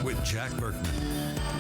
with Jack Burkman.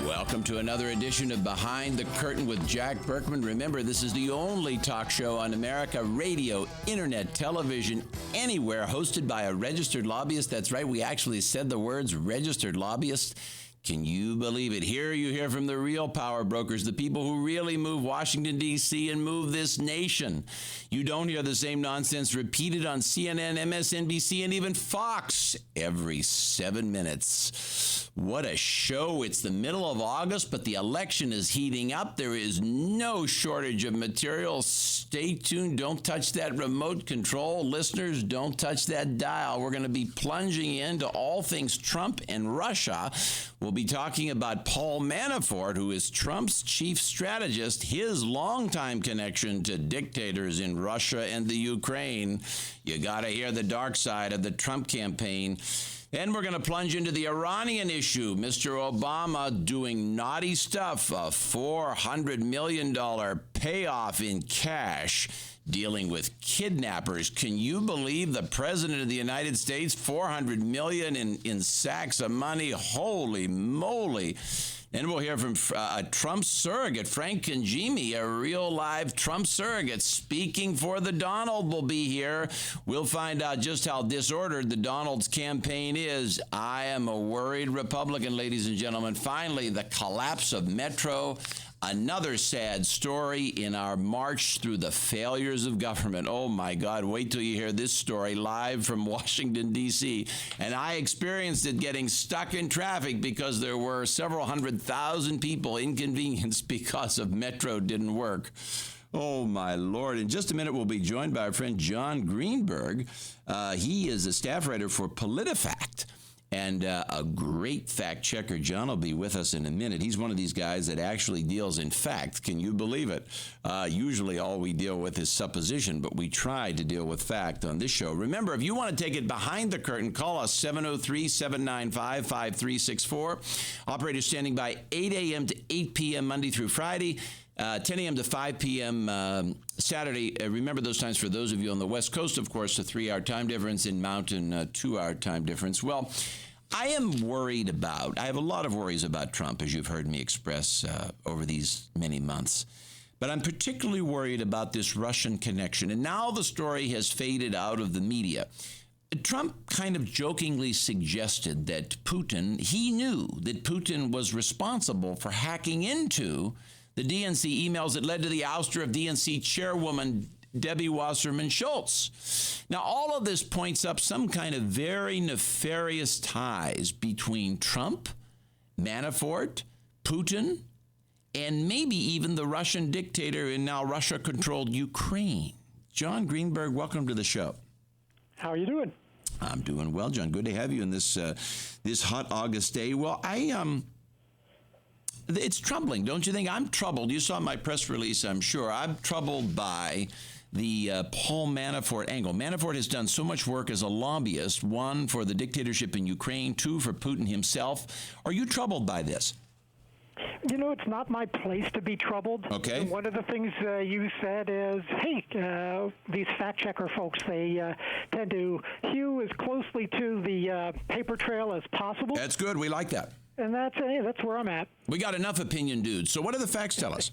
Welcome to another edition of Behind the Curtain with Jack Burkman. Remember, this is the only talk show on America, radio, internet, television, anywhere, hosted by a registered lobbyist. That's right, we actually said the words registered lobbyist. Can you believe it? Here you hear from the real power brokers, the people who really move Washington, D.C. and move this nation. You don't hear the same nonsense repeated on CNN, MSNBC, and even Fox every 7 minutes. What a show. It's the middle of August, but the election is heating up. There is no shortage of material. Stay tuned. Don't touch that remote control. Listeners, don't touch that dial. We're going to be plunging into all things Trump and Russia. We'll be talking about Paul Manafort, who is Trump's chief strategist, his longtime connection to dictators in Russia and the Ukraine. You got to hear the dark side of the Trump campaign. Then we're going to plunge into the Iranian issue. Mr. Obama doing naughty stuff, a $400 million payoff in cash, dealing with kidnappers. Can you believe the President of the United States, $400 million in sacks of money? Holy moly. And we'll hear from a Trump surrogate, Frank Kangemi, a real live Trump surrogate, speaking for the Donald will be here. We'll find out just how disordered the Donald's campaign is. I am a worried Republican, ladies and gentlemen. Finally, the collapse of Metro. Another sad story in our march through the failures of government. Oh, my God. Wait till you hear this story live from Washington, D.C. And I experienced it getting stuck in traffic because there were several 100,000 people inconvenienced because of Metro didn't work. Oh, my Lord. In just a minute, we'll be joined by our friend John Greenberg. He is a staff writer for PolitiFact. And a great fact checker. John will be with us in a minute. He's one of these guys that actually deals in fact. Can you believe it? Usually all we deal with is supposition, but we try to deal with fact on this show. Remember, if you want to take it behind the curtain, call us 703-795-5364. Operators standing by 8 a.m. to 8 p.m. Monday through Friday. 10 a.m. to 5 p.m. Saturday. Remember those times for those of you on the West Coast, of course, a 3-hour time difference, in Mountain, 2-hour time difference. Well, I am worried about, I have a lot of worries about Trump, as you've heard me express over these many months. But I'm particularly worried about this Russian connection. And now the story has faded out of the media. Trump kind of jokingly suggested that he knew that Putin was responsible for hacking into the DNC emails that led to the ouster of DNC chairwoman Debbie Wasserman Schultz. Now, all of this points up some kind of very nefarious ties between Trump, Manafort, Putin, and maybe even the Russian dictator in now Russia-controlled Ukraine. John Greenberg, welcome to the show. How are you doing? I'm doing well, John. Good to have you on this hot August day. Well, it's troubling, don't you think? I'm troubled. You saw my press release, I'm sure. I'm troubled by the Paul Manafort angle. Manafort has done so much work as a lobbyist, one, for the dictatorship in Ukraine, two, for Putin himself. Are you troubled by this? You know, it's not my place to be troubled. Okay. And one of the things you said is, hey, these fact-checker folks, they tend to hew as closely to the paper trail as possible. That's good. We like that. And that's where I'm at. We got enough opinion dudes. So what do the facts tell us?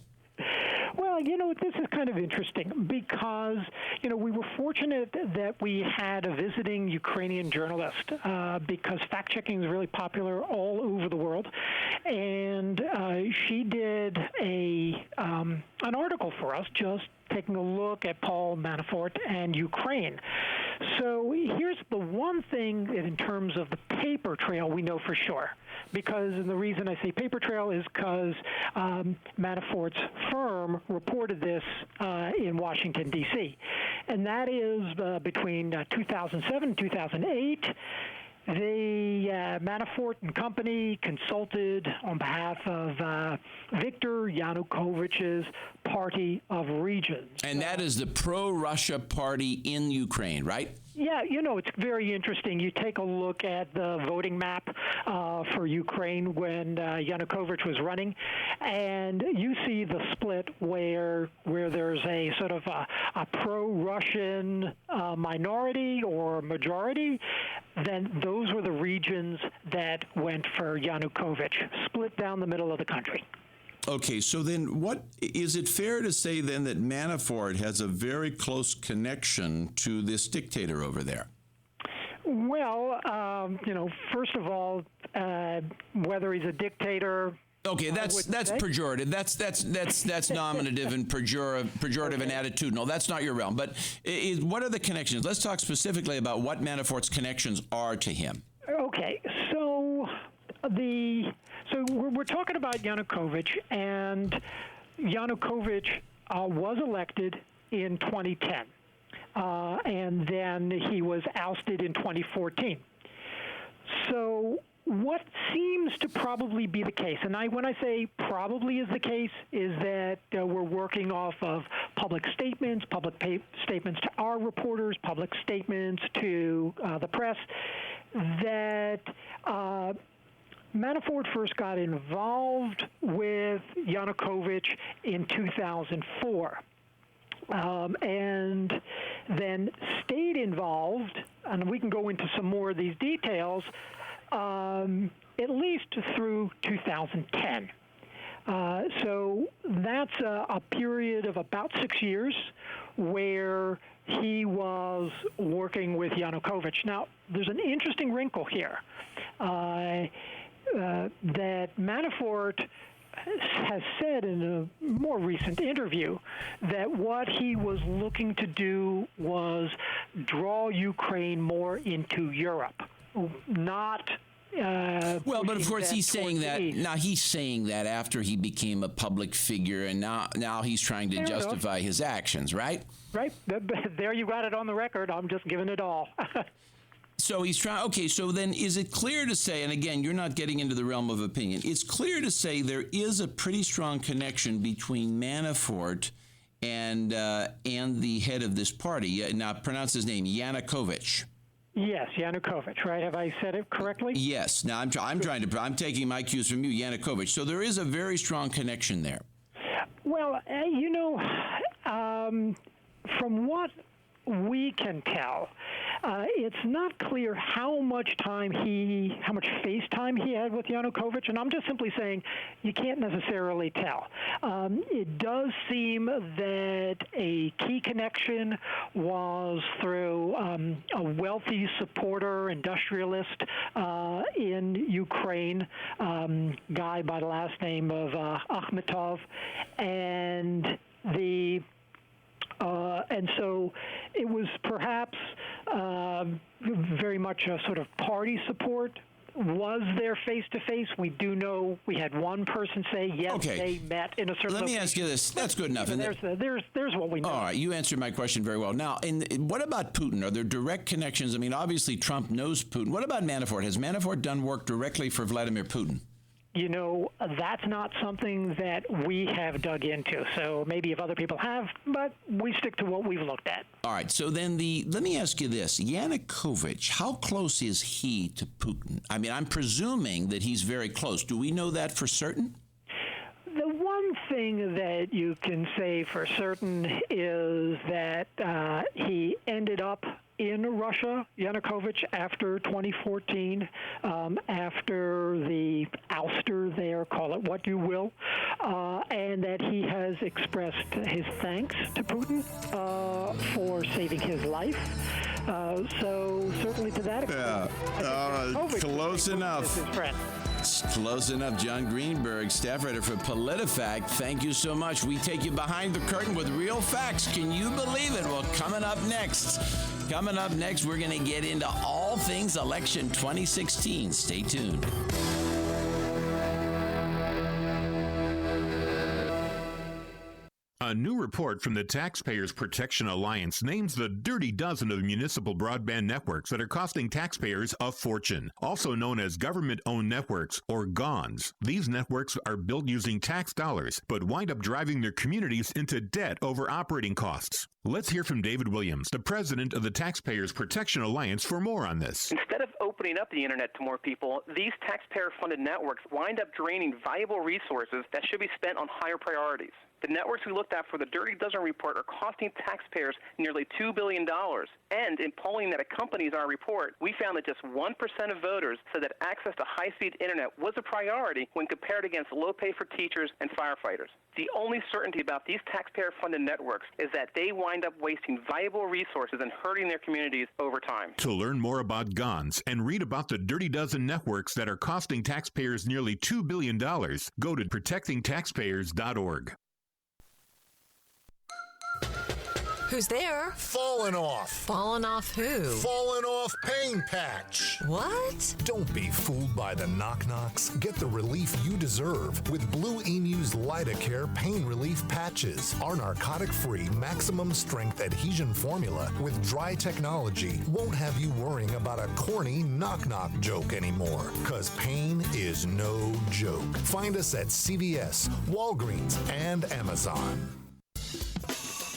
Well, you know, this is kind of interesting because, you know, we were fortunate that we had a visiting Ukrainian journalist because fact-checking is really popular all over the world. And she did an article for us just taking a look at Paul Manafort and Ukraine. So here's the one thing that in terms of the paper trail we know for sure. Because, and the reason I say paper trail is because Manafort's firm reported this in Washington, D.C. And that is between 2007 and 2008. Manafort and company consulted on behalf of Viktor Yanukovych's Party of Regions. And that is the pro-Russia party in Ukraine, right? Yeah, you know, it's very interesting. You take a look at the voting map for Ukraine when Yanukovych was running, and you see the split where there's a sort of a pro-Russian minority or majority, then those were the regions that went for Yanukovych, split down the middle of the country. Okay, so then what is it fair to say then that Manafort has a very close connection to this dictator over there? Well, first of all, whether he's a dictator. Okay, that's pejorative. That's nominative and pejorative okay. and attitudinal. That's not your realm. But what are the connections? Let's talk specifically about what Manafort's connections are to him. Okay, so we're talking about Yanukovych, and Yanukovych was elected in 2010, and then he was ousted in 2014. So what seems to probably be the case, and when I say probably is the case, is that we're working off of public statements to our reporters, public statements to the press, that Manafort first got involved with Yanukovych in 2004. And then stayed involved, and we can go into some more of these details, at least through 2010. So that's a period of about 6 years where he was working with Yanukovych. Now, there's an interesting wrinkle here, that Manafort has said in a more recent interview that what he was looking to do was draw Ukraine more into Europe, not well, but of course he's saying that now. He's saying that after he became a public figure, and now he's trying to justify his actions, right? Right. There you got it on the record. I'm just giving it all. So he's trying. Okay, so then is it clear to say, and again, you're not getting into the realm of opinion, it's clear to say there is a pretty strong connection between Manafort and the head of this party. Now, pronounce his name, Yanukovych. Yes, Yanukovych, right? Have I said it correctly? Yes. Now, I'm taking my cues from you, Yanukovych. So there is a very strong connection there. Well, from what we can tell, it's not clear how much face time he had with Yanukovych, and I'm just simply saying you can't necessarily tell. It does seem that a key connection was through a wealthy supporter, industrialist in Ukraine, guy by the last name of Akhmetov, and so it was perhaps very much a sort of party support. Was there face-to-face? We do know we had one person say, yes, okay, they met in a certain Let me ask you this. That's good enough. There's what we know. All right, you answered my question very well. Now, what about Putin? Are there direct connections? I mean, obviously Trump knows Putin. What about Manafort? Has Manafort done work directly for Vladimir Putin? That's not something that we have dug into. So maybe if other people have, but we stick to what we've looked at. All right. So then let me ask you this. Yanukovych, how close is he to Putin? I mean, I'm presuming that he's very close. Do we know that for certain? The one thing that you can say for certain is that he ended up in Russia, Yanukovych, after 2014, after the ouster there, call it what you will, and that he has expressed his thanks to Putin for saving his life. So certainly to that extent, close enough. His friend. Close enough. John Greenberg, staff writer for PolitiFact. Thank you so much. We take you behind the curtain with real facts. Can you believe it? Well, coming up next, we're going to get into all things election 2016. Stay tuned. A new report from the Taxpayers Protection Alliance names the dirty dozen of municipal broadband networks that are costing taxpayers a fortune, also known as government-owned networks, or GONs. These networks are built using tax dollars, but wind up driving their communities into debt over operating costs. Let's hear from David Williams, the president of the Taxpayers Protection Alliance, for more on this. Instead of opening up the internet to more people, these taxpayer-funded networks wind up draining valuable resources that should be spent on higher priorities. The networks we looked at for the Dirty Dozen report are costing taxpayers nearly $2 billion. And in polling that accompanies our report, we found that just 1% of voters said that access to high-speed internet was a priority when compared against low pay for teachers and firefighters. The only certainty about these taxpayer-funded networks is that they wind up wasting valuable resources and hurting their communities over time. To learn more about GONS and read about the Dirty Dozen networks that are costing taxpayers nearly $2 billion, go to protectingtaxpayers.org. Who's there? Falling off. Falling off who? Falling off pain patch. What? Don't be fooled by the knock-knocks. Get the relief you deserve with Blue Emu's Lidocare pain relief patches. Our narcotic-free, maximum-strength adhesion formula with dry technology won't have you worrying about a corny knock-knock joke anymore, because pain is no joke. Find us at CVS, Walgreens, and Amazon.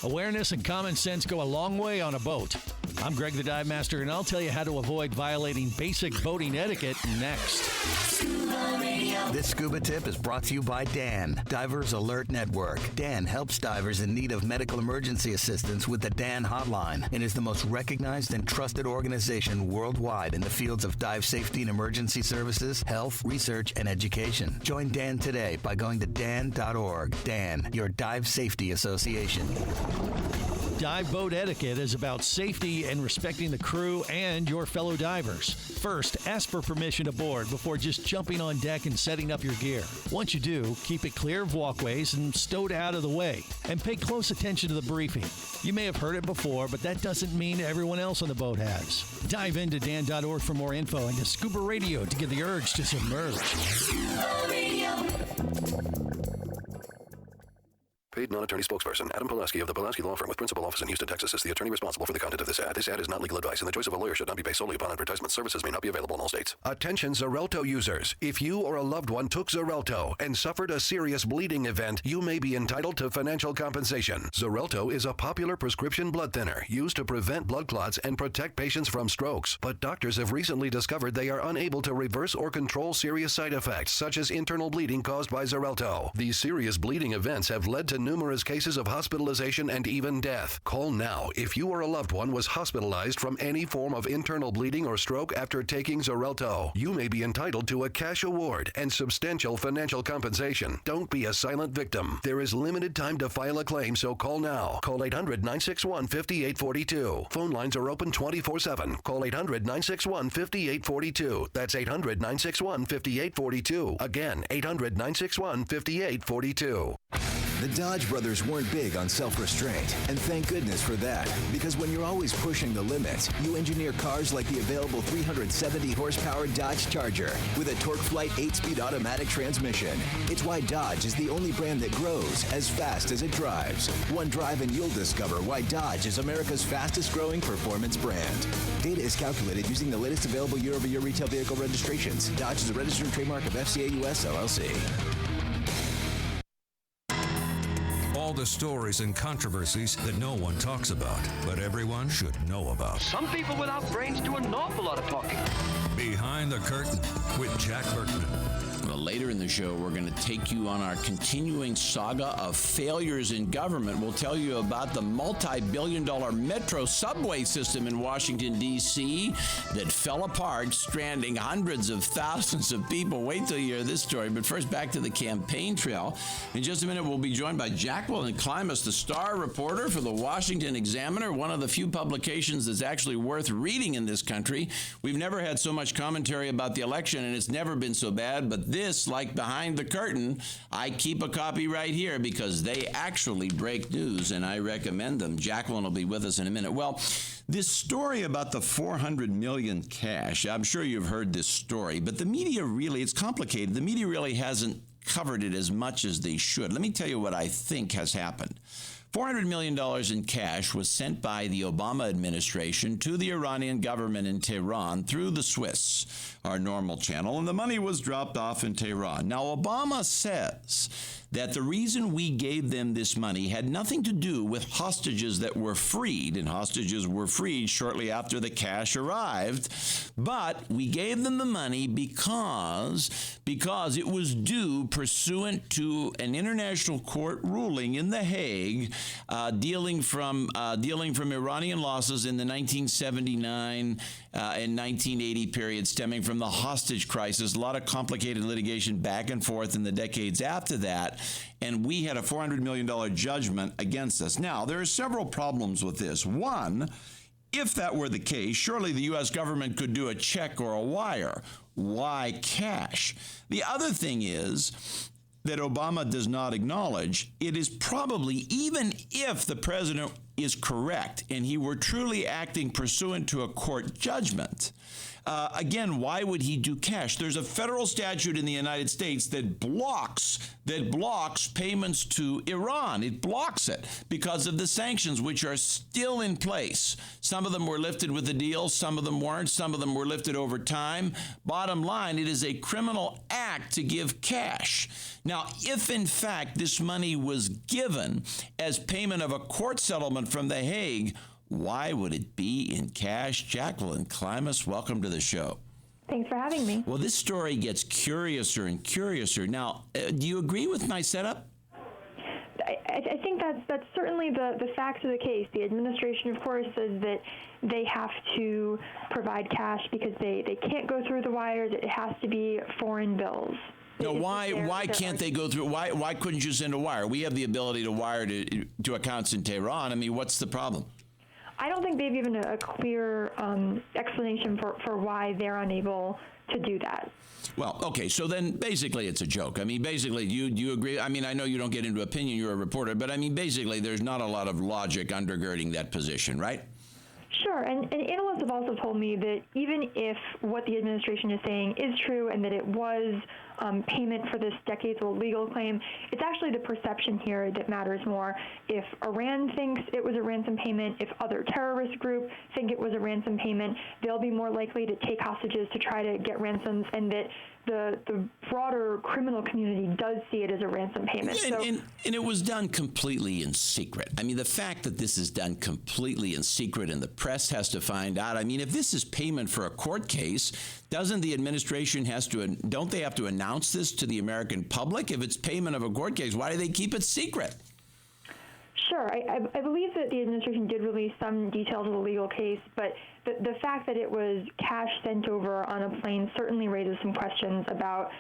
Awareness and common sense go a long way on a boat. I'm Greg the Dive Master, and I'll tell you how to avoid violating basic boating etiquette next. Scuba Radio. This scuba tip is brought to you by DAN, Divers Alert Network. DAN helps divers in need of medical emergency assistance with the DAN hotline and is the most recognized and trusted organization worldwide in the fields of dive safety and emergency services, health, research, and education. Join DAN today by going to dan.org. DAN, your dive safety association. Dive boat etiquette is about safety and respecting the crew and your fellow divers. First, ask for permission aboard before just jumping on deck and setting up your gear. Once you do, keep it clear of walkways and stowed out of the way. And pay close attention to the briefing. You may have heard it before, but that doesn't mean everyone else on the boat has. Dive into dan.org for more info and to Scuba Radio to get the urge to submerge. Scuba Radio. Paid non-attorney spokesperson Adam Pulaski of the Pulaski Law Firm with principal office in Houston, Texas is the attorney responsible for the content of this ad. This ad is not legal advice, and the choice of a lawyer should not be based solely upon advertisement. Services may not be available in all states. Attention Xarelto users. If you or a loved one took Xarelto and suffered a serious bleeding event, you may be entitled to financial compensation. Xarelto is a popular prescription blood thinner used to prevent blood clots and protect patients from strokes. But doctors have recently discovered they are unable to reverse or control serious side effects, such as internal bleeding caused by Xarelto. These serious bleeding events have led to numerous cases of hospitalization and even death. Call now if you or a loved one was hospitalized from any form of internal bleeding or stroke after taking Xarelto. You may be entitled to a cash award and substantial financial compensation. Don't be a silent victim. There is limited time to file a claim, so call now. Call 800-961-5842. Phone lines are open 24/7. Call 800-961-5842. That's 800-961-5842. Again, 800-961-5842. The Dodge brothers weren't big on self-restraint, and thank goodness for that, because when you're always pushing the limits, you engineer cars like the available 370-horsepower Dodge Charger with a TorqueFlite 8-speed automatic transmission. It's why Dodge is the only brand that grows as fast as it drives. One drive and you'll discover why Dodge is America's fastest-growing performance brand. Data is calculated using the latest available year-over-year retail vehicle registrations. Dodge is a registered trademark of FCA US LLC. All the stories and controversies that no one talks about, but everyone should know about. Some people without brains do an awful lot of talking. Behind the Curtain with Jack Burkman. Well, later in the show, we're going to take you on our continuing saga of failures in government. We'll tell you about the multi-billion-dollar metro subway system in Washington, D.C. that fell apart, stranding hundreds of thousands of people. Wait till you hear this story. But first, back to the campaign trail. In just a minute, we'll be joined by Jacqueline Klimas, the star reporter for the Washington Examiner, one of the few publications that's actually worth reading in this country. We've never had so much commentary about the election, and it's never been so bad, but this, like Behind the Curtain, I keep a copy right here because they actually break news, and I recommend them. Jacqueline will be with us in a minute. Well, this story about the $400 million cash, I'm sure you've heard this story, but the media really, it's complicated. The media really hasn't covered it as much as they should. Let me tell you what I think has happened. $400 million in cash was sent by the Obama administration to the Iranian government in Tehran through the Swiss, our normal channel, and the money was dropped off in Tehran. Now, Obama says that the reason we gave them this money had nothing to do with hostages that were freed, and hostages were freed shortly after the cash arrived, but we gave them the money because it was due pursuant to an international court ruling in The Hague dealing from Iranian losses in the 1979 and 1980 period stemming from the hostage crisis, a lot of complicated litigation back and forth in the decades after that, and we had a $400 million judgment against us. Now, there are several problems with this. One, if that were the case, surely the U.S. government could do a check or a wire. Why cash? The other thing is that Obama does not acknowledge, it is probably, even if the president is correct and he were truly acting pursuant to a court judgment, again, why would he do cash? There's a federal statute in the United States that blocks payments to Iran. It blocks it because of the sanctions, which are still in place. Some of them were lifted with the deal. Some of them weren't. Some of them were lifted over time. Bottom line, it is a criminal act to give cash. Now, if in fact this money was given as payment of a court settlement from The Hague, why would it be in cash? Jacqueline Klimas, welcome to the show. Thanks for having me. Well, this story gets curiouser and curiouser. Now, do you agree with my setup? I think that's certainly the facts of the case. The administration, of course, says that they have to provide cash because they can't go through the wires. It has to be foreign bills. No, why can't they go through? Why couldn't you send a wire? We have the ability to wire to accounts in Tehran. I mean, what's the problem? I don't think they've given a clear explanation for why they're unable to do that. Well, okay, so then basically it's a joke. I mean, basically, do you agree? I mean, I know you don't get into opinion, you're a reporter, but I mean, basically, there's not a lot of logic undergirding that position, right? Sure, and analysts have also told me that even if what the administration is saying is true and that it was payment for this decades-old legal claim, it's actually the perception here that matters more. If Iran thinks it was a ransom payment, if other terrorist groups think it was a ransom payment, they'll be more likely to take hostages to try to get ransoms, and that the broader criminal community does see it as a ransom payment. And it was done completely in secret. I mean, the fact that this is done completely in secret and the press has to find out, I mean, if this is payment for a court case, doesn't the administration don't they have to announce this to the American public? If it's payment of a court case, why do they keep it secret? Sure. I believe that the administration did release some details of the legal case, but the fact that it was cash sent over on a plane certainly raises some questions about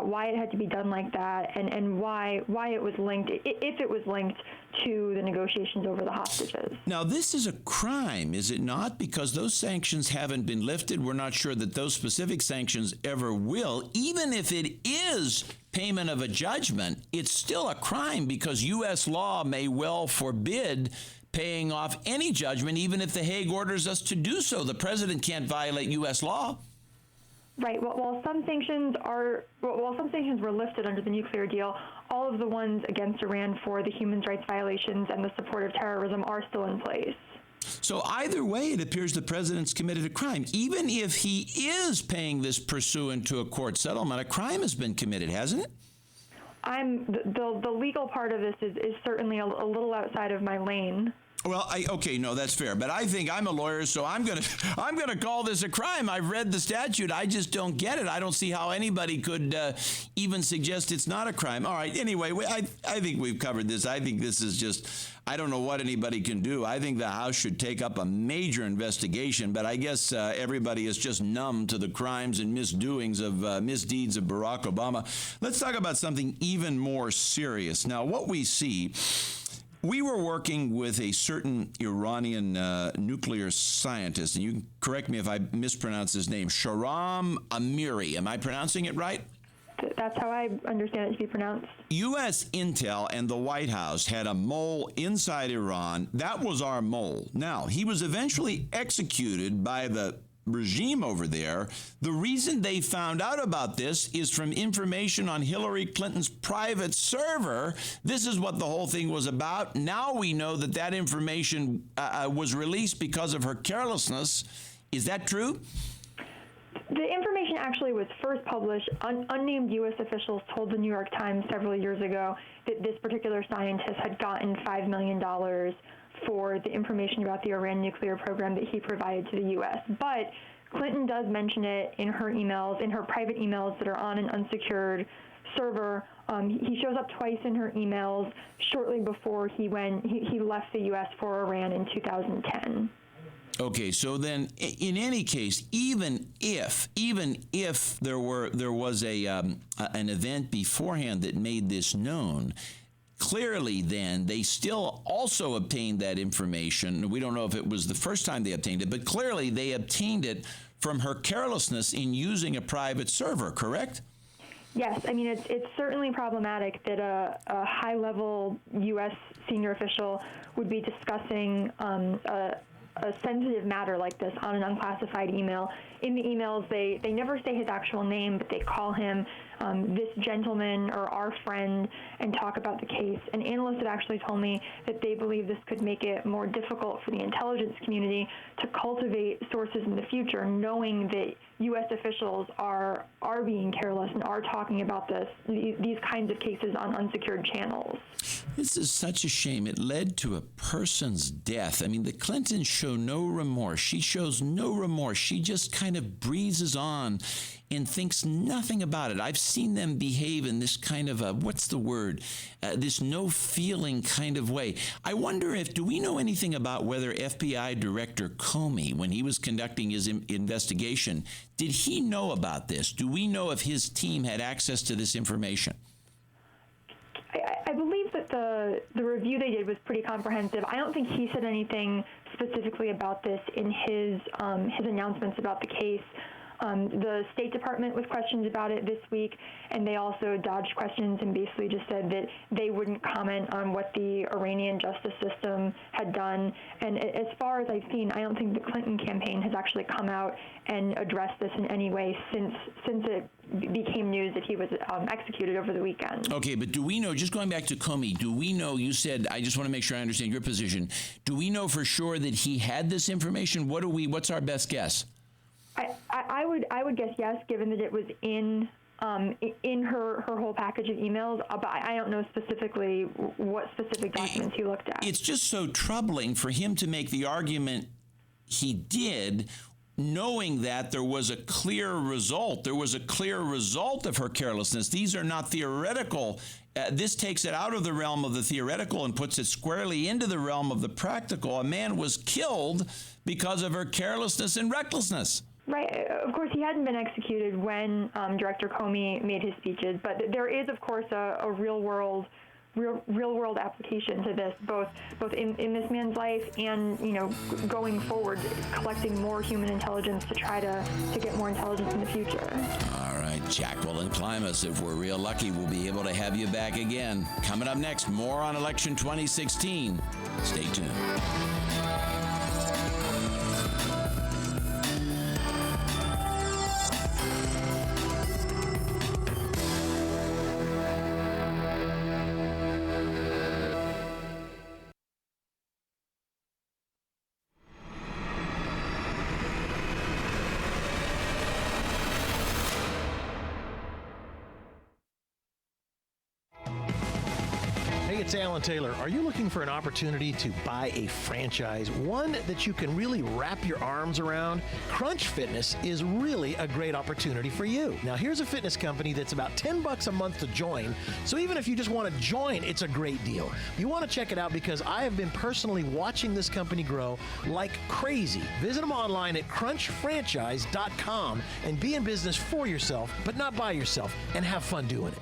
why it had to be done like that and why it was linked, if it was linked to the negotiations over the hostages. Now, this is a crime, is it not? Because those sanctions haven't been lifted. We're not sure that those specific sanctions ever will. Even if it is payment of a judgment, it's still a crime because U.S. law may well forbid paying off any judgment, even if The Hague orders us to do so. The president can't violate U.S. law. Right. Well, while some sanctions were lifted under the nuclear deal, all of the ones against Iran for the human rights violations and the support of terrorism are still in place. So either way, it appears the president's committed a crime. Even if he is paying this pursuant to a court settlement, a crime has been committed, hasn't it? The legal part of this is certainly a little outside of my lane. Well, okay, no, that's fair. But I think I'm a lawyer, so I'm gonna call this a crime. I've read the statute. I just don't get it. I don't see how anybody could even suggest it's not a crime. All right. Anyway, I think we've covered this. I think this is just, I don't know what anybody can do. I think the House should take up a major investigation. But I guess everybody is just numb to the crimes and misdeeds of Barack Obama. Let's talk about something even more serious. Now, what we see. We were working with a certain Iranian nuclear scientist, and you can correct me if I mispronounce his name, Shahram Amiri. Am I pronouncing it right? That's how I understand it to be pronounced. U.S. Intel and the White House had a mole inside Iran. That was our mole. Now, he was eventually executed by the regime over there. The reason they found out about this is from information on Hillary Clinton's private server. This is what the whole thing was about. Now we know that that information was released because of her carelessness. Is that true? The information actually was first published. Unnamed U.S. officials told the New York Times several years ago that this particular scientist had gotten $5 million for the information about the Iran nuclear program that he provided to the U.S. But Clinton does mention it in her emails, in her private emails that are on an unsecured server. He shows up twice in her emails shortly before he left the U.S. for Iran in 2010. Okay, so then, in any case, even if there was an event beforehand that made this known, clearly then they still also obtained that information. We don't know if it was the first time they obtained it, but clearly they obtained it from her carelessness in using a private server, correct? Yes, I mean, it's certainly problematic that a high-level U.S. senior official would be discussing a sensitive matter like this on an unclassified email. In the emails, they never say his actual name, but they call him this gentleman or our friend and talk about the case. And analysts have actually told me that they believe this could make it more difficult for the intelligence community to cultivate sources in the future, knowing that U.S. officials are being careless and are talking about these kinds of cases on unsecured channels. This is such a shame. It led to a person's death. I mean, the Clintons show no remorse. She shows no remorse. She just kind of breezes on and thinks nothing about it. I've seen them behave in this kind of this no-feeling kind of way. I wonder do we know anything about whether FBI Director Comey, when he was conducting his investigation, did he know about this? Do we know if his team had access to this information? I believe that the review they did was pretty comprehensive. I don't think he said anything specifically about this in his announcements about the case. The State Department was questioned about it this week, and they also dodged questions and basically just said that they wouldn't comment on what the Iranian justice system had done. And as far as I've seen, I don't think the Clinton campaign has actually come out and addressed this in any way since it became news that he was executed over the weekend. Okay, but do we know, just going back to Comey, do we know, you said, I just want to make sure I understand your position, do we know for sure that he had this information? What's our best guess? I would guess yes, given that it was in her whole package of emails, but I don't know specifically what specific documents he looked at. It's just so troubling for him to make the argument he did, knowing that there was a clear result. There was a clear result of her carelessness. These are not theoretical. This takes it out of the realm of the theoretical and puts it squarely into the realm of the practical. A man was killed because of her carelessness and recklessness. Right. Of course, he hadn't been executed when Director Comey made his speeches, but there is, of course, a real world application to this, both in this man's life and going forward, collecting more human intelligence to try to get more intelligence in the future. All right, Jacqueline Klimas, if we're real lucky, we'll be able to have you back again. Coming up next, more on Election 2016. Stay tuned. It's Alan Taylor. Are you looking for an opportunity to buy a franchise, one that you can really wrap your arms around? Crunch Fitness is really a great opportunity for you. Now, here's a fitness company that's about $10 a month to join, so even if you just want to join, it's a great deal. You want to check it out because I have been personally watching this company grow like crazy. Visit them online at crunchfranchise.com and be in business for yourself, but not by yourself, and have fun doing it.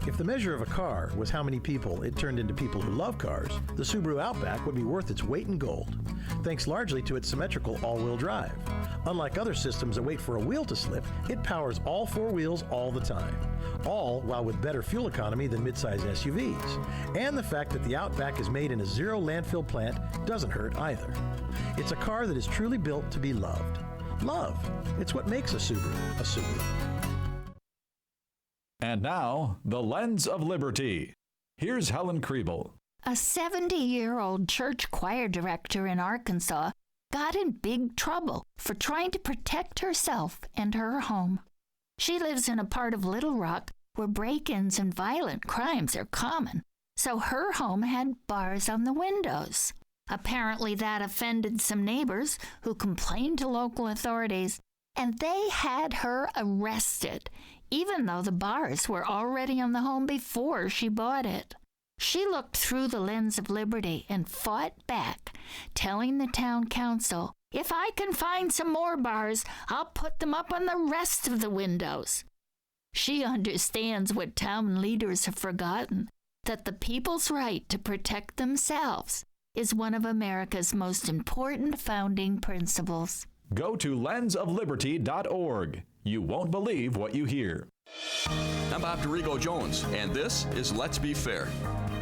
If the measure of a car was how many people it turned into people who love cars, the Subaru Outback would be worth its weight in gold, thanks largely to its symmetrical all-wheel drive. Unlike other systems that wait for a wheel to slip, it powers all four wheels all the time, all while with better fuel economy than midsize SUVs. And the fact that the Outback is made in a zero landfill plant doesn't hurt either. It's a car that is truly built to be loved. Love. It's what makes a Subaru a Subaru. And now, the Lens of Liberty. Here's Helen Kriebel. A 70-year-old church choir director in Arkansas got in big trouble for trying to protect herself and her home. She lives in a part of Little Rock where break-ins and violent crimes are common, so her home had bars on the windows. Apparently that offended some neighbors who complained to local authorities, and they had her arrested, even though the bars were already on the home before she bought it. She looked through the lens of liberty and fought back, telling the town council, "If I can find some more bars, I'll put them up on the rest of the windows." She understands what town leaders have forgotten, that the people's right to protect themselves is one of America's most important founding principles. Go to lensofliberty.org. You won't believe what you hear. I'm Bob DeRigo Jones, and this is Let's Be Fair.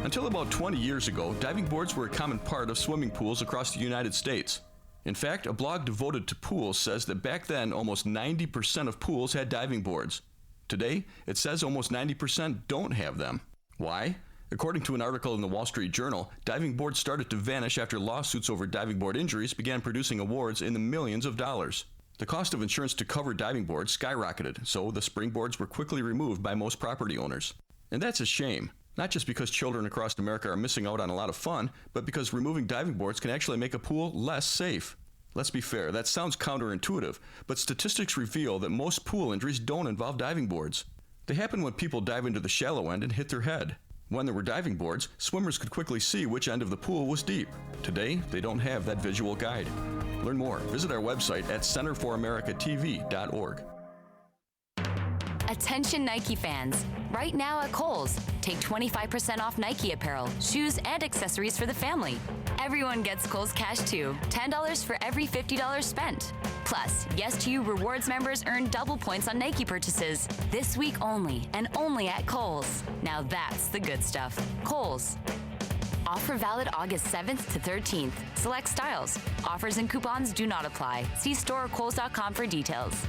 Until about 20 years ago, diving boards were a common part of swimming pools across the United States. In fact, a blog devoted to pools says that back then, almost 90% of pools had diving boards. Today, it says almost 90% don't have them. Why? According to an article in the Wall Street Journal, diving boards started to vanish after lawsuits over diving board injuries began producing awards in the millions of dollars. The cost of insurance to cover diving boards skyrocketed, so the springboards were quickly removed by most property owners. And that's a shame, not just because children across America are missing out on a lot of fun, but because removing diving boards can actually make a pool less safe. Let's be fair, that sounds counterintuitive, but statistics reveal that most pool injuries don't involve diving boards. They happen when people dive into the shallow end and hit their head. When there were diving boards, swimmers could quickly see which end of the pool was deep. Today, they don't have that visual guide. Learn more. Visit our website at centerforamericatv.org. Attention Nike fans. Right now at Kohl's, take 25% off Nike apparel, shoes, and accessories for the family. Everyone gets Kohl's Cash too. $10 for every $50 spent. Plus, Yes to You Rewards members earn double points on Nike purchases. This week only, and only at Kohl's. Now that's the good stuff. Kohl's. Offer valid August 7th to 13th. Select styles. Offers and coupons do not apply. See store or kohls.com for details.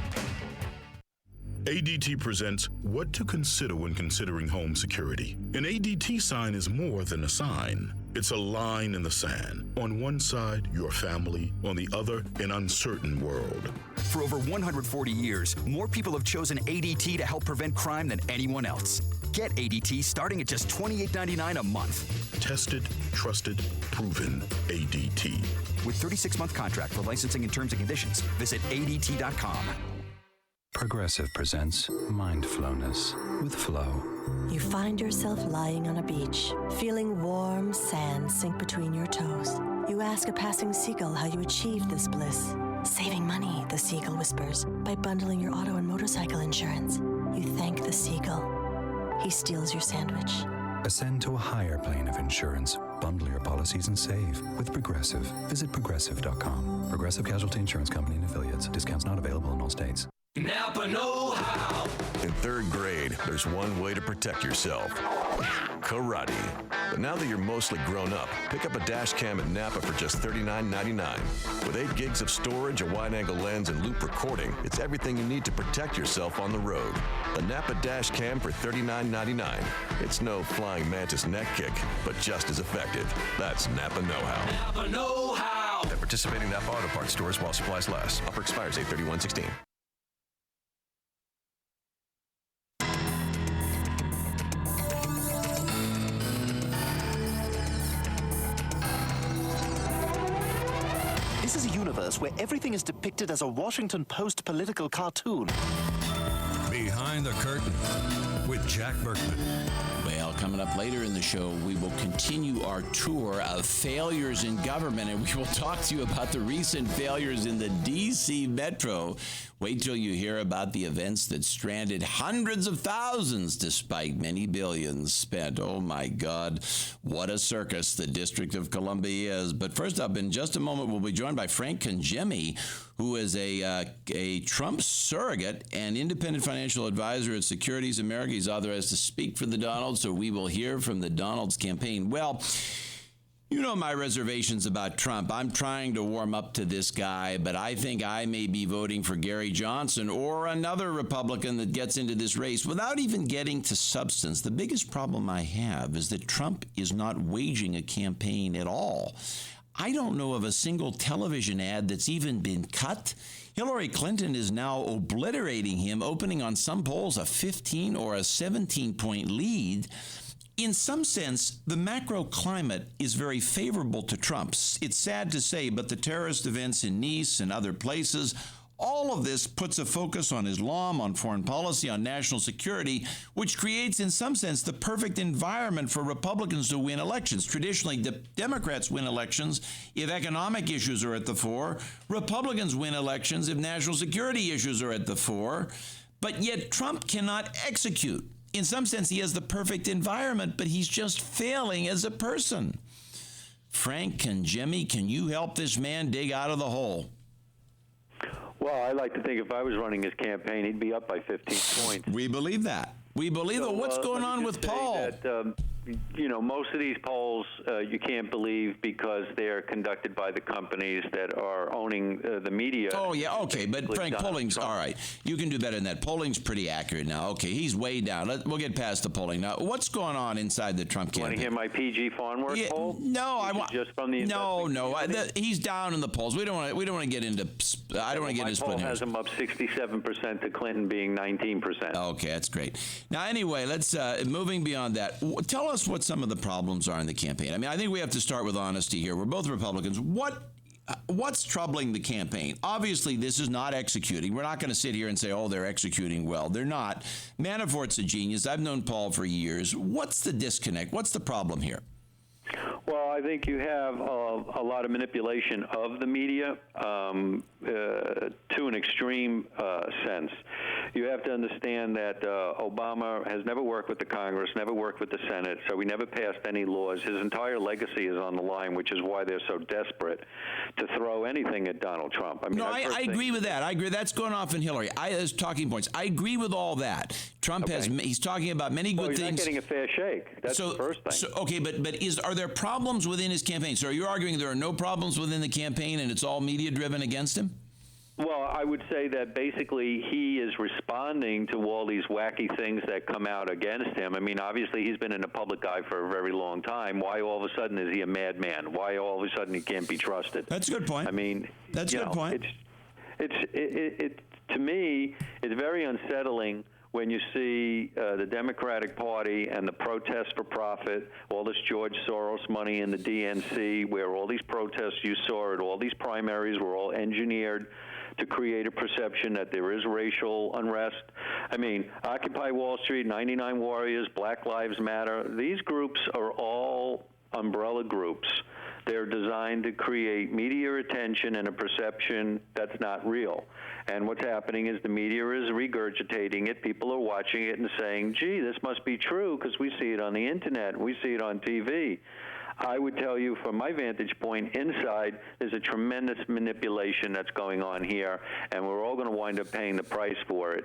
ADT presents What to Consider When Considering Home Security. An ADT sign is more than a sign. It's a line in the sand. On one side, your family. On the other, an uncertain world. For over 140 years, more people have chosen ADT to help prevent crime than anyone else. Get ADT starting at just $28.99 a month. Tested, trusted, proven ADT. With 36-month contract for licensing and terms and conditions, visit ADT.com. Progressive presents Mindfulness with Flow. You find yourself lying on a beach, feeling warm sand sink between your toes. You ask a passing seagull how you achieved this bliss. Saving money, the seagull whispers, by bundling your auto and motorcycle insurance. You thank the seagull. He steals your sandwich. Ascend to a higher plane of insurance. Bundle your policies and save with Progressive. Visit progressive.com. Progressive Casualty Insurance Company and Affiliates. Discounts not available in all states. Napa know-how. In third grade, there's one way to protect yourself. Karate. But now that you're mostly grown up, pick up a dash cam at Napa for just $39.99. With 8 gigs of storage, a wide-angle lens, and loop recording, it's everything you need to protect yourself on the road. A Napa dash cam for $39.99. It's no flying mantis neck kick, but just as effective. That's Napa know-how. Napa know-how. At participating Napa Auto Parts stores while supplies last. Offer expires 8/31/16. This is a universe where everything is depicted as a Washington Post political cartoon. Behind Behind the Curtain with Jack Burkman. Well, coming up later in the show, we will continue our tour of failures in government, and we will talk to you about the recent failures in the D.C. Metro. Wait till you hear about the events that stranded hundreds of thousands despite many billions spent. Oh, my God. What a circus the District of Columbia is. But first up, in just a moment, we'll be joined by Frank Congemi, who is a Trump surrogate and independent financial advisor at Securities America. He's authorized to speak for the Donalds, so we will hear from the Donalds campaign. Well, you know my reservations about Trump. I'm trying to warm up to this guy, but I think I may be voting for Gary Johnson or another Republican that gets into this race without even getting to substance. The biggest problem I have is that Trump is not waging a campaign at all. I don't know of a single television ad that's even been cut. Hillary Clinton is now obliterating him, opening on some polls a 15 or a 17-point lead. In some sense, the macro climate is very favorable to Trump. It's sad to say, but the terrorist events in Nice and other places, all of this puts a focus on Islam, on foreign policy, on national security, which creates, in some sense, the perfect environment for Republicans to win elections. Traditionally, Democrats win elections if economic issues are at the fore. Republicans win elections if national security issues are at the fore. But yet Trump cannot execute. In some sense, he has the perfect environment, but he's just failing as a person. Frank Congemi, can you help this man dig out of the hole? Well, I like to think if I was running his campaign, he'd be up by 15 points. We believe that. We believe that. What's going on with Paul? That, most of these polls you can't believe because they're conducted by the companies that are owning the media. Oh, yeah, okay, but Frank, polling's all right. You can do better than that. Polling's pretty accurate now. Okay, he's way down. We'll get past the polling. Now, what's going on inside the Trump campaign? Want to hear my PG Farnworth poll? No, I want just from the he's down in the polls. We don't want to get into. I don't want to get into split hairs. My poll has him up 67% to Clinton being 19%. Okay, that's great. Now, anyway, let's moving beyond that. Tell us what some of the problems are in the campaign. I mean, I think we have to start with honesty here. We're both Republicans. What's troubling the campaign? Obviously, this is not executing. We're not going to sit here and say, oh, they're executing well. They're not. Manafort's a genius. I've known Paul for years. What's the disconnect? What's the problem here? Well, I think you have a lot of manipulation of the media to an extreme sense. You have to understand that Obama has never worked with the Congress, never worked with the Senate, so he never passed any laws. His entire legacy is on the line, which is why they're so desperate to throw anything at Donald Trump. I mean, I agree with that. I agree. That's going off in Hillary. There's talking points. I agree with all that. Trump he's talking about many good he's things. Not getting a fair shake. That's the first thing. But are there problems within his campaign? So are you arguing there are no problems within the campaign and it's all media driven against him? Well, I would say that basically he is responding to all these wacky things that come out against him. I mean, obviously he's been in the public eye for a very long time. Why all of a sudden is he a madman? Why all of a sudden he can't be trusted? That's a good point. I mean, that's a good point. It to me, it's very unsettling when you see the Democratic Party and the protests for profit, all this George Soros money in the DNC, where all these protests you saw at all these primaries were all engineered to create a perception that there is racial unrest. I mean, Occupy Wall Street, 99 Warriors, Black Lives Matter, these groups are all umbrella groups. They're designed to create media attention and a perception that's not real. And what's happening is the media is regurgitating it. People are watching it and saying, gee, this must be true because we see it on the internet, we see it on TV. I would tell you from my vantage point inside, there's a tremendous manipulation that's going on here, and we're all going to wind up paying the price for it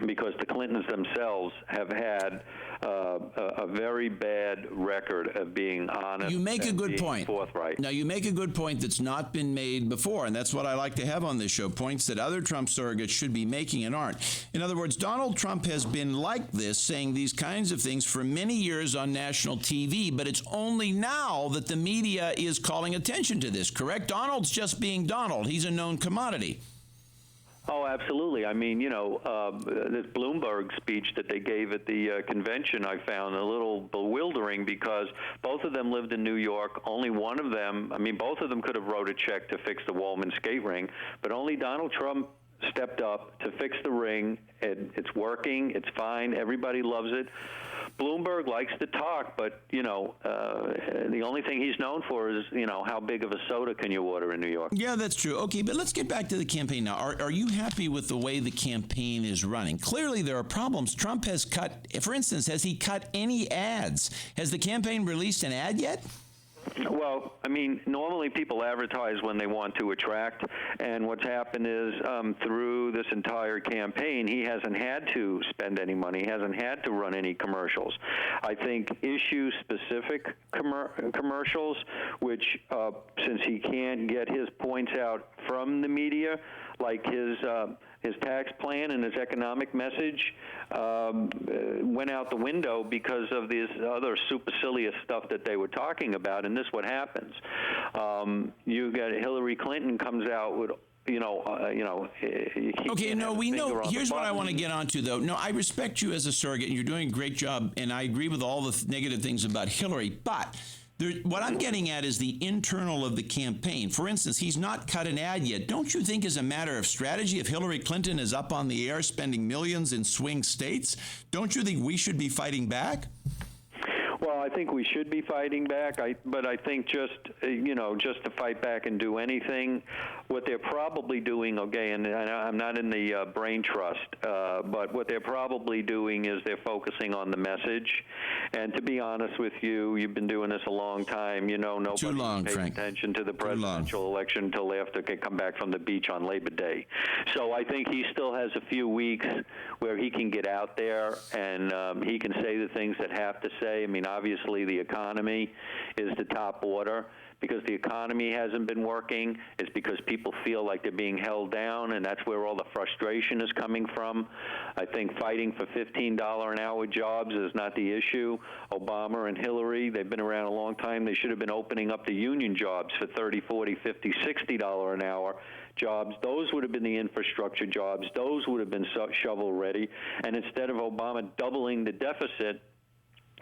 because the Clintons themselves have had a very bad record of being honest. You make a good point. Forthright. Now, you make a good point that's not been made before, and that's what I like to have on this show, points that other Trump surrogates should be making and aren't. In other words, Donald Trump has been like this, saying these kinds of things for many years on national TV, but it's only now that the media is calling attention to this, correct? Donald's just being Donald. He's a known commodity. Oh, absolutely. I mean, this Bloomberg speech that they gave at the convention I found a little bewildering because both of them lived in New York. Only one of them, both of them could have wrote a check to fix the Wollman skate ring, but only Donald Trump stepped up to fix the ring. It's working. It's fine. Everybody loves it. Bloomberg likes to talk, but, the only thing he's known for is, how big of a soda can you order in New York? Yeah, that's true. Okay, but let's get back to the campaign now. Are you happy with the way the campaign is running? Clearly, there are problems. Trump has cut, for instance, has he cut any ads? Has the campaign released an ad yet? Well, normally people advertise when they want to attract, and what's happened is through this entire campaign, he hasn't had to spend any money. He hasn't had to run any commercials. I think issue-specific commercials, which since he can't get his points out from the media, like his tax plan and his economic message went out the window because of this other supercilious stuff that they were talking about. And this is what happens. You got Hillary Clinton comes out with okay, no, we know. Here's what I want to get onto, though. No, I respect you as a surrogate, and you're doing a great job, and I agree with all the negative things about Hillary, but what I'm getting at is the internal of the campaign. For instance, he's not cut an ad yet. Don't you think as a matter of strategy, if Hillary Clinton is up on the air spending millions in swing states, don't you think we should be fighting back? Well, I think we should be fighting back, but I think just to fight back and do anything, what they're probably doing, okay, and I'm not in the brain trust, but what they're probably doing is they're focusing on the message. And to be honest with you, you've been doing this a long time. Nobody pays attention to the presidential election until after they come back from the beach on Labor Day. So I think he still has a few weeks where he can get out there and he can say the things that have to say. Obviously, the economy is the top order. Because the economy hasn't been working, it's because people feel like they're being held down, and that's where all the frustration is coming from. I think fighting for $15 an hour jobs is not the issue. Obama and Hillary, they've been around a long time. They should have been opening up the union jobs for $30, $40, $50, $60 an hour jobs. Those would have been the infrastructure jobs. Those would have been shovel ready. And instead of Obama doubling the deficit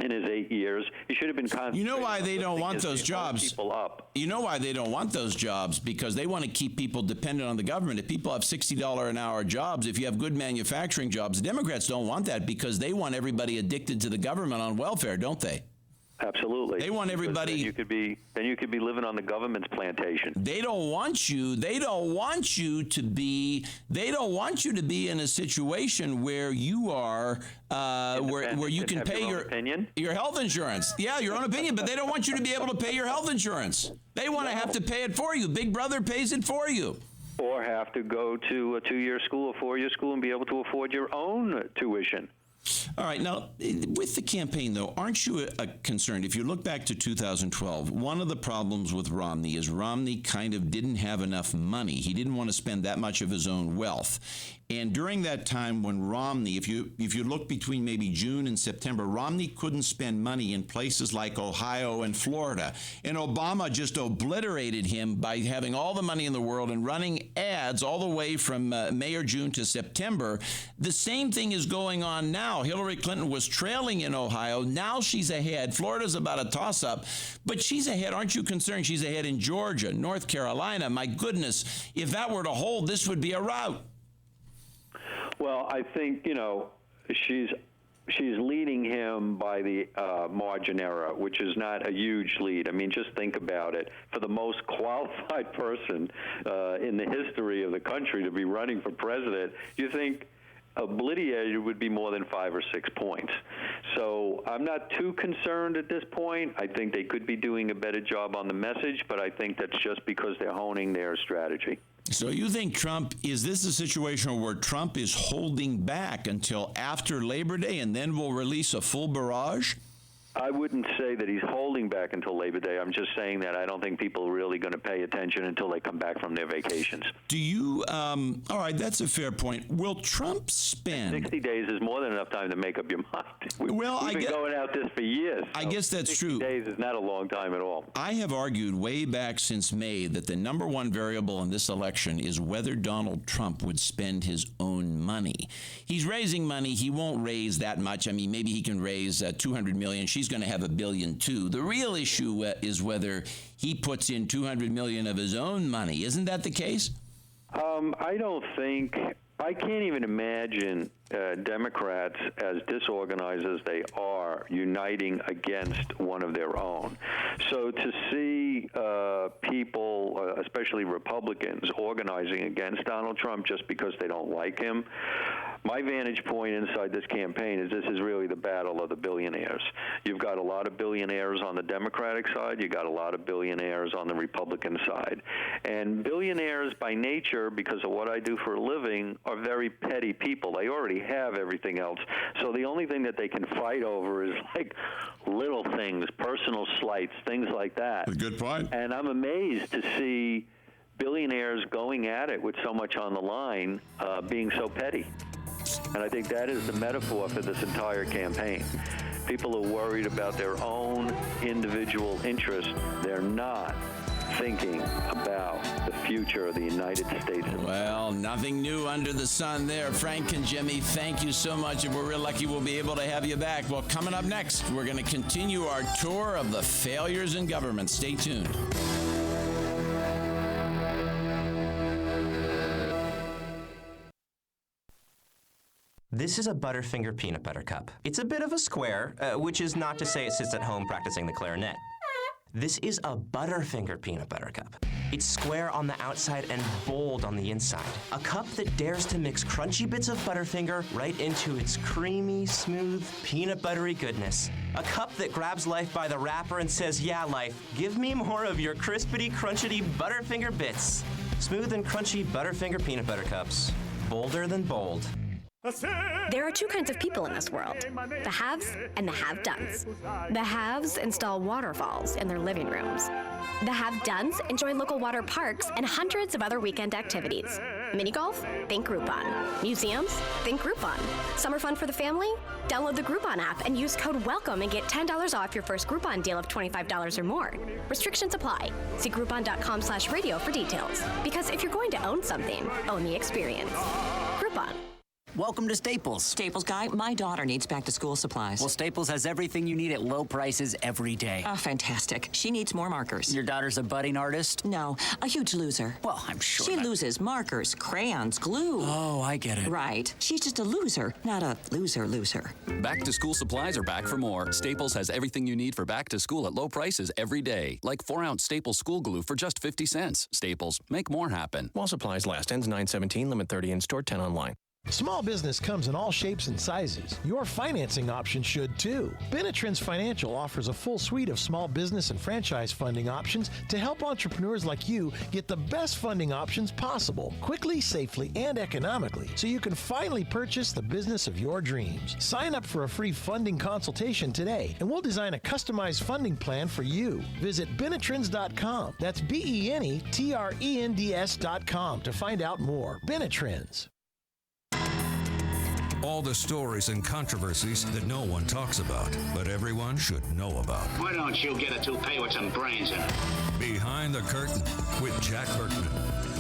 in his 8 years, he should have been concentrating. You know why they don't want those jobs? People up. You know why they don't want those jobs? Because they want to keep people dependent on the government. If people have $60 an hour jobs, if you have good manufacturing jobs, Democrats don't want that because they want everybody addicted to the government on welfare, don't they? Absolutely. They want everybody. Then you could be living on the government's plantation. They don't want you. They don't want you to be in a situation where you are where you can pay your health insurance. Yeah, your own opinion, but they don't want you to be able to pay your health insurance. They want to have to pay it for you. Big Brother pays it for you. Or have to go to a 2-year school, a 4-year school, and be able to afford your own tuition. All right. Now, with the campaign, though, aren't you concerned? If you look back to 2012, one of the problems with Romney is Romney kind of didn't have enough money. He didn't want to spend that much of his own wealth. And during that time when Romney, if you look between maybe June and September, Romney couldn't spend money in places like Ohio and Florida. And Obama just obliterated him by having all the money in the world and running ads all the way from May or June to September. The same thing is going on now. Hillary Clinton was trailing in Ohio. Now she's ahead. Florida's about a toss-up. But she's ahead. Aren't you concerned? She's ahead in Georgia, North Carolina. My goodness, if that were to hold, this would be a rout. Well, I think, she's leading him by the margin error, which is not a huge lead. I mean, just think about it. For the most qualified person in the history of the country to be running for president, you think obliterated would be more than 5 or 6 points. So I'm not too concerned at this point. I think they could be doing a better job on the message, but I think that's just because they're honing their strategy. So you think is this a situation where Trump is holding back until after Labor Day and then will release a full barrage? I wouldn't say that he's holding back until Labor Day. I'm just saying that I don't think people are really going to pay attention until they come back from their vacations. Do you, all right, that's a fair point. Will Trump spend... 60 days is more than enough time to make up your mind. We've been going out this for years. I guess that's 60 true. 60 days is not a long time at all. I have argued way back since May that the number one variable in this election is whether Donald Trump would spend his own money. He's raising money. He won't raise that much. I mean, maybe he can raise $200 million. She's going to have $1 billion too. The real issue is whether he puts in $200 million of his own money. Isn't that the case? I don't think I can't even imagine Democrats, as disorganized as they are, uniting against one of their own. So to see people, especially Republicans, organizing against Donald Trump just because they don't like him, my vantage point inside this campaign is this is really the battle of the billionaires. You've got a lot of billionaires on the Democratic side. You've got a lot of billionaires on the Republican side. And billionaires by nature, because of what I do for a living, are very petty people. They already have everything else. So the only thing that they can fight over is like little things, personal slights, things like that. A good point. And I'm amazed to see billionaires going at it with so much on the line, being so petty. And I think that is the metaphor for this entire campaign. People are worried about their own individual interests. They're not thinking about the future of the United States. Well, nothing new under the sun there. Frank and Jimmy, thank you so much. If we're real lucky, we'll be able to have you back. Well, coming up next, we're going to continue our tour of the failures in government. Stay tuned. This is a Butterfinger peanut butter cup. It's a bit of a square, which is not to say it sits at home practicing the clarinet. This is a Butterfinger peanut butter cup. It's square on the outside and bold on the inside. A cup that dares to mix crunchy bits of Butterfinger right into its creamy, smooth, peanut buttery goodness. A cup that grabs life by the wrapper and says, yeah, life, give me more of your crispity, crunchity Butterfinger bits. Smooth and crunchy Butterfinger peanut butter cups. Bolder than bold. There are two kinds of people in this world, the haves and the have-dones. The haves install waterfalls in their living rooms. The have-dones enjoy local water parks and hundreds of other weekend activities. Mini golf? Think Groupon. Museums? Think Groupon. Summer fun for the family? Download the Groupon app and use code WELCOME and get $10 off your first Groupon deal of $25 or more. Restrictions apply. See Groupon.com/radio for details. Because if you're going to own something, own the experience. Groupon. Welcome to Staples. Staples guy, my daughter needs back-to-school supplies. Well, Staples has everything you need at low prices every day. Oh, fantastic. She needs more markers. Your daughter's a budding artist? No, a huge loser. Well, I'm sure She loses markers, crayons, glue. Oh, I get it. Right. She's just a loser, not a loser. Back-to-school supplies are back for more. Staples has everything you need for back-to-school at low prices every day. Like 4-ounce Staples school glue for just 50 cents. Staples, make more happen. While supplies last. Ends 9/17, limit 30 in store, 10 online. Small business comes in all shapes and sizes. Your financing option should too. Benetrends Financial offers a full suite of small business and franchise funding options to help entrepreneurs like you get the best funding options possible, quickly, safely, and economically, so you can finally purchase the business of your dreams. Sign up for a free funding consultation today, and we'll design a customized funding plan for you. Visit Benetrends.com. That's BENETRENDS.com to find out more. Benetrends. All the stories and controversies that no one talks about, but everyone should know about. Why don't you get a toupee with some brains in it? Behind the Curtain with Jack Burkman.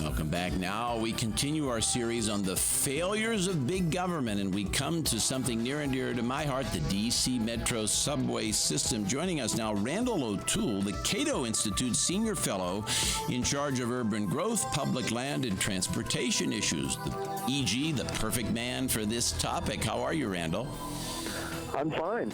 Welcome back. Now we continue our series on the failures of big government, and we come to something near and dear to my heart, the D.C. Metro subway system. Joining us now, Randall O'Toole, the Cato Institute Senior Fellow in charge of urban growth, public land, and transportation issues, e.g., the perfect man for this topic. How are you, Randall? I'm fine.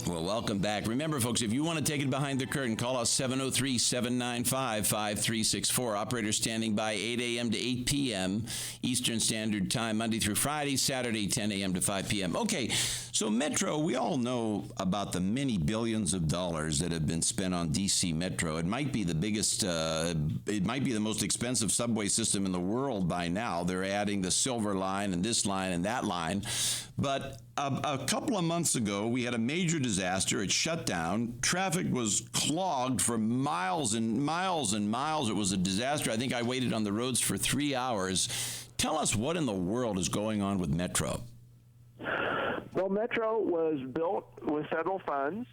Well, welcome back. Remember, folks, if you want to take it behind the curtain, call us 703-795-5364. Operators standing by 8 a.m. to 8 p.m. Eastern Standard Time, Monday through Friday, Saturday, 10 a.m. to 5 p.m. Okay, so Metro, we all know about the many billions of dollars that have been spent on D.C. Metro. It might be the biggest, it might be the most expensive subway system in the world by now. They're adding the Silver Line and this line and that line. But a couple of months ago, we had a major disaster. It shut down. Traffic was clogged for miles and miles and miles. It was a disaster. I think I waited on the roads for 3 hours. Tell us what in the world is going on with Metro. Well, Metro was built with federal funds,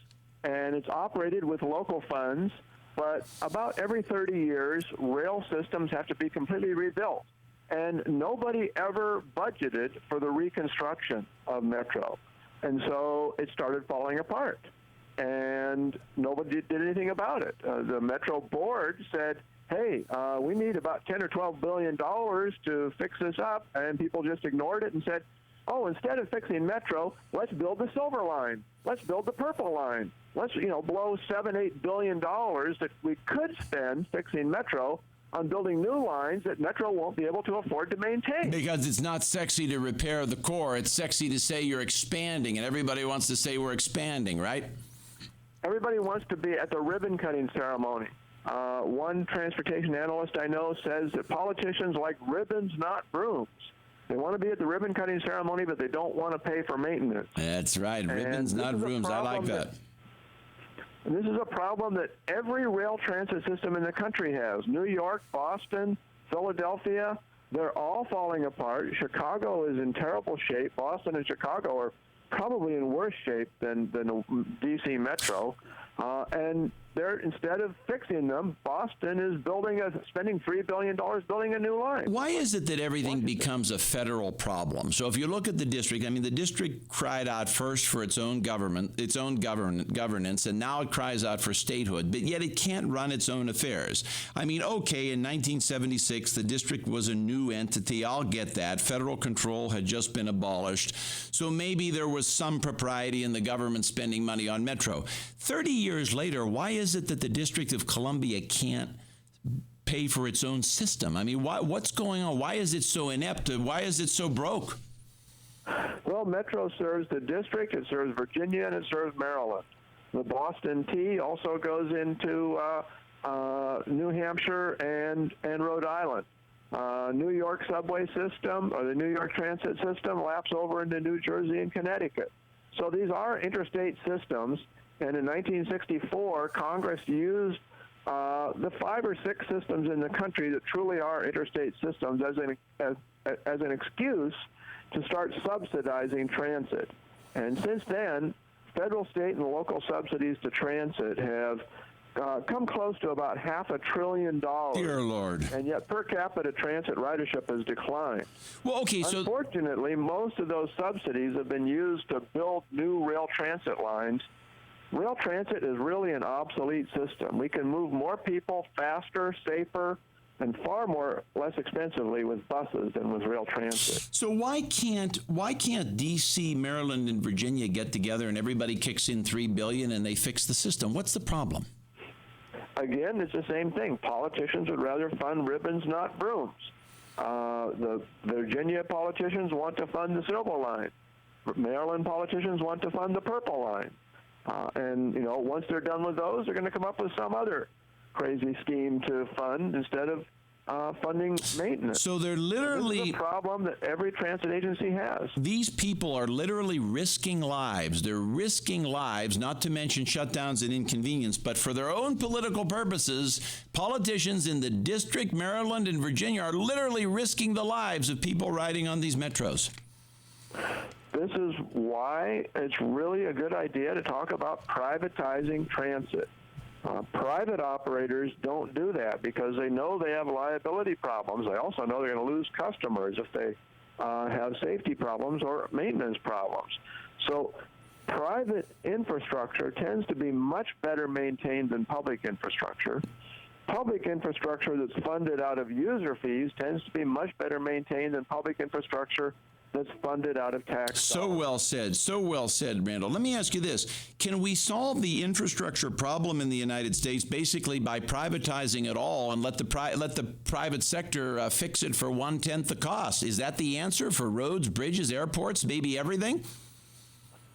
and it's operated with local funds. But about every 30 years, rail systems have to be completely rebuilt. And nobody ever budgeted for the reconstruction of Metro. And so it started falling apart. And nobody did anything about it. The Metro board said, hey, we need about 10 or 12 billion dollars to fix this up, and people just ignored it and said, oh, instead of fixing Metro, let's build the Silver Line. Let's build the Purple Line. Let's, blow $7-8 billion that we could spend fixing Metro on building new lines that Metro won't be able to afford to maintain. Because it's not sexy to repair the core. It's sexy to say you're expanding, and everybody wants to say we're expanding, right? Everybody wants to be at the ribbon-cutting ceremony. One transportation analyst I know says that politicians like ribbons, not brooms. They want to be at the ribbon-cutting ceremony, but they don't want to pay for maintenance. That's right. Ribbons, not brooms. I like that. And this is a problem that every rail transit system in the country has. New York, Boston, Philadelphia, they're all falling apart. Chicago is in terrible shape. Boston and Chicago are probably in worse shape than the D.C. Metro. And they're, instead of fixing them, Boston is spending $3 billion building a new line. Why is it that everything becomes a federal problem? So if you look at the district, the district cried out first for its own government, its own governance, and now it cries out for statehood, but yet it can't run its own affairs. Okay, in 1976, the district was a new entity. I'll get that. Federal control had just been abolished. So maybe there was some propriety in the government spending money on Metro. 30 years later, why is it that the District of Columbia can't pay for its own system? What's going on? Why is it so inept? Why is it so broke? Well, Metro serves the district, it serves Virginia, and it serves Maryland. The Boston T also goes into New Hampshire and Rhode Island. New York subway system, or the New York transit system, laps over into New Jersey and Connecticut. So these are interstate systems. And in 1964, Congress used the 5 or 6 systems in the country that truly are interstate systems as an excuse to start subsidizing transit. And since then, federal, state, and local subsidies to transit have come close to about $500 billion. Dear Lord. And yet per capita transit ridership has declined. Well, okay, so unfortunately, most of those subsidies have been used to build new rail transit lines. Rail transit is really an obsolete system. We can move more people faster, safer, and less expensively with buses than with rail transit. So why can't D.C., Maryland, and Virginia get together and everybody kicks in $3 billion and they fix the system? What's the problem? Again, it's the same thing. Politicians would rather fund ribbons, not brooms. The Virginia politicians want to fund the Silver Line. Maryland politicians want to fund the Purple Line. And once they're done with those, they're going to come up with some other crazy scheme to fund instead of funding maintenance. So they're literally... This is a problem that every transit agency has. These people are literally risking lives. They're risking lives, not to mention shutdowns and inconvenience, but for their own political purposes, politicians in the district, Maryland, and Virginia are literally risking the lives of people riding on these metros. This is why it's really a good idea to talk about privatizing transit. Private operators don't do that because they know they have liability problems. They also know they're going to lose customers if they have safety problems or maintenance problems. So private infrastructure tends to be much better maintained than public infrastructure. Public infrastructure that's funded out of user fees tends to be much better maintained than public infrastructure that's funded out of tax dollars. So well said, Randall. Let me ask you this. Can we solve the infrastructure problem in the United States basically by privatizing it all and let the private sector fix it for 1/10 the cost? Is that the answer for roads, bridges, airports, maybe everything?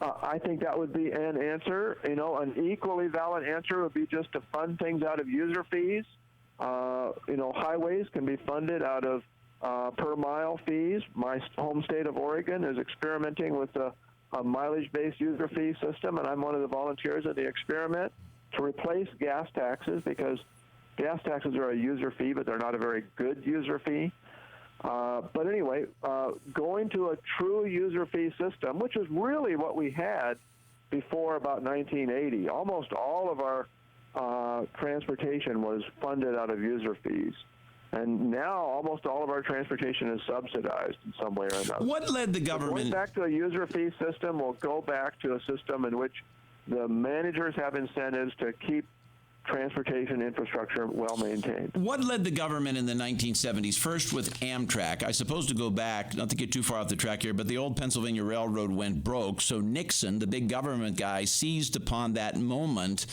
I think that would be an answer. An equally valid answer would be just to fund things out of user fees. Highways can be funded out of per mile fees. My home state of Oregon is experimenting with a mileage-based user fee system, and I'm one of the volunteers of the experiment to replace gas taxes because gas taxes are a user fee, but they're not a very good user fee. But anyway, going to a true user fee system, which is really what we had before about 1980. Almost all of our transportation was funded out of user fees. And now almost all of our transportation is subsidized in some way or another. What led the government... Going back to a user fee system will go back to a system in which the managers have incentives to keep transportation infrastructure well maintained. What led the government in the 1970s, first with Amtrak? I suppose to go back, not to get too far off the track here, but the old Pennsylvania Railroad went broke, so Nixon, the big government guy, seized upon that moment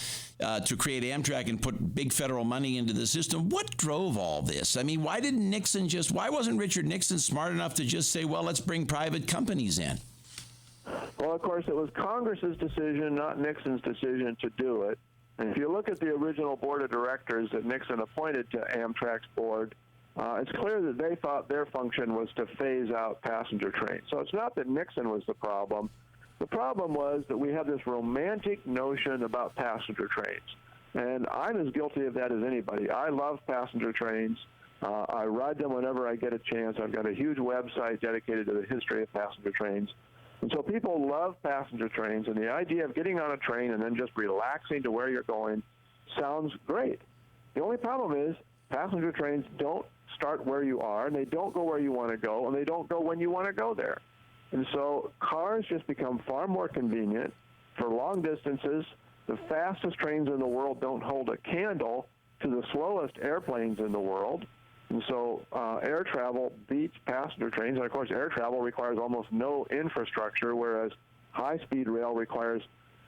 to create Amtrak and put big federal money into the system. What drove all this? I mean, why wasn't Richard Nixon smart enough to just say, well, let's bring private companies in? Well, of course, it was Congress's decision, not Nixon's decision to do it. And if you look at the original board of directors that Nixon appointed to Amtrak's board, it's clear that they thought their function was to phase out passenger trains. So it's not that Nixon was the problem. The problem was that we have this romantic notion about passenger trains. And I'm as guilty of that as anybody. I love passenger trains. I ride them whenever I get a chance. I've got a huge website dedicated to the history of passenger trains. And so people love passenger trains, and the idea of getting on a train and then just relaxing to where you're going sounds great. The only problem is passenger trains don't start where you are, and they don't go where you want to go, and they don't go when you want to go there. And so cars just become far more convenient for long distances. The fastest trains in the world don't hold a candle to the slowest airplanes in the world. And so air travel beats passenger trains. And, of course, air travel requires almost no infrastructure, whereas high-speed rail requires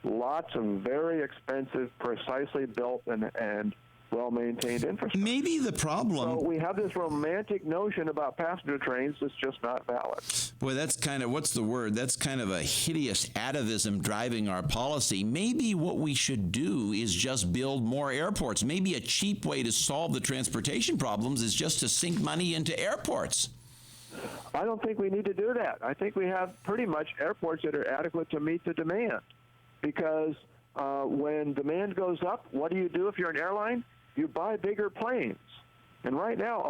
lots of very expensive, precisely built and well-maintained infrastructure. Maybe the problem... So we have this romantic notion about passenger trains that's just not valid. Boy, that's kind of, what's the word? That's kind of a hideous atavism driving our policy. Maybe what we should do is just build more airports. Maybe a cheap way to solve the transportation problems is just to sink money into airports. I don't think we need to do that. I think we have pretty much airports that are adequate to meet the demand. Because when demand goes up, what do you do if you're an airline? You buy bigger planes. And right now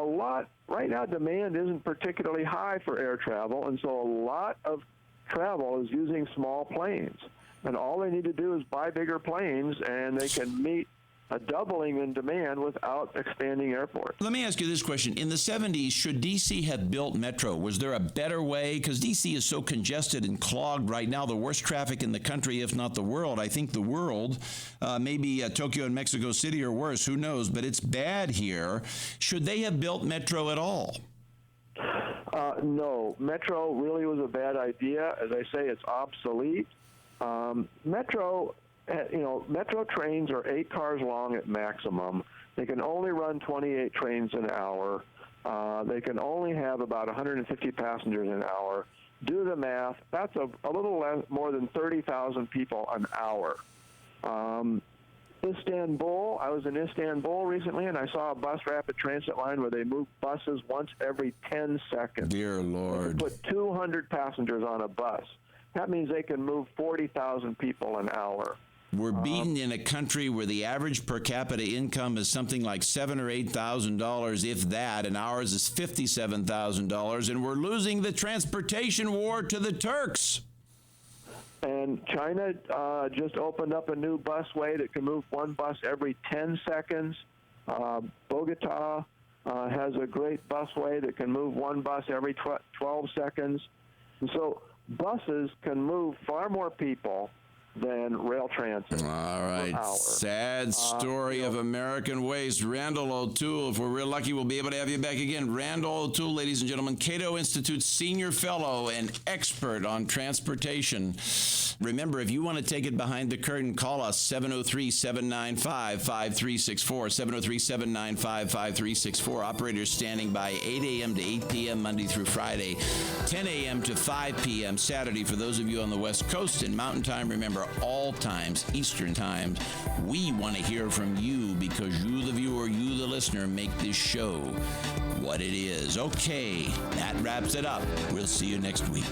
demand isn't particularly high for air travel, and so a lot of travel is using small planes. And all they need to do is buy bigger planes, and they can meet a doubling in demand without expanding airports. Let me ask you this question. In the 70s, should D.C. have built Metro? Was there a better way? Because D.C. is so congested and clogged right now, the worst traffic in the country, if not the world. I think the world, maybe Tokyo and Mexico City are worse, who knows, but it's bad here. Should they have built Metro at all? No, Metro really was a bad idea. As I say, it's obsolete. Metro trains are 8 cars long at maximum. They can only run 28 trains an hour. They can only have about 150 passengers an hour. Do the math. That's a little less, more than 30,000 people an hour. Istanbul, I was in Istanbul recently, and I saw a bus rapid transit line where they move buses once every 10 seconds. Dear Lord. They put 200 passengers on a bus. That means they can move 40,000 people an hour. We're beaten in a country where the average per capita income is something like $7,000 or $8,000, if that, and ours is $57,000, and we're losing the transportation war to the Turks. And China just opened up a new busway that can move one bus every 10 seconds. Bogota has a great busway that can move one bus every 12 seconds. And so buses can move far more people than rail transit. All right. Sad story of American waste. Randall O'Toole, if we're real lucky, we'll be able to have you back again. Randall O'Toole, ladies and gentlemen, Cato Institute Senior Fellow and expert on transportation. Remember, if you want to take it behind the curtain, call us 703-795-5364, 703-795-5364. Operators standing by 8 a.m. to 8 p.m. Monday through Friday, 10 a.m. to 5 p.m. Saturday for those of you on the West Coast. And Mountain Time, remember, all times, Eastern times. We want to hear from you because you, the viewer, you, the listener, make this show what it is. Okay, that wraps it up. We'll see you next week.